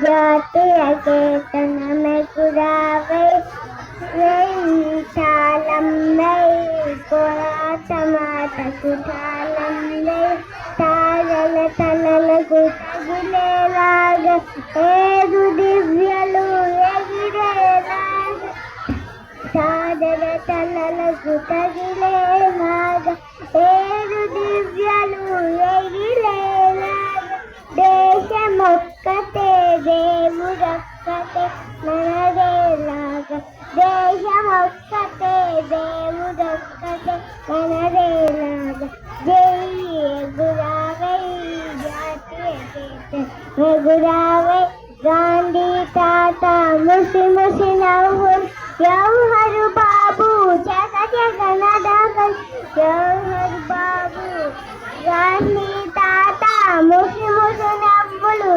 జాతీయ కేతనమే కురావై వేయించాలం why పోరాటమాట కుటాలం why తారల తలలకు తగిలేలాగా ఏడు దివ్యలు ఎగిరేలాగా తారల తలలకు తగిలేలాగా ఏడు దివ్యలు ఎగిరేలాగా దేశమొక్కటే దేవుడొక్కటే మనదేలాగా దేశమొక్కటే దేవుడొక్కటే మనదేలాగా జై ఎగురావై జాతీయ గీతం ఎగురావై గాంధీ తాత ముసి ముసి నవ్వులు జవహర్ బాబు జగ జగనదగల్ జవహర్ బాబు గాంధీ తాత ముసి ముసి నవ్వులు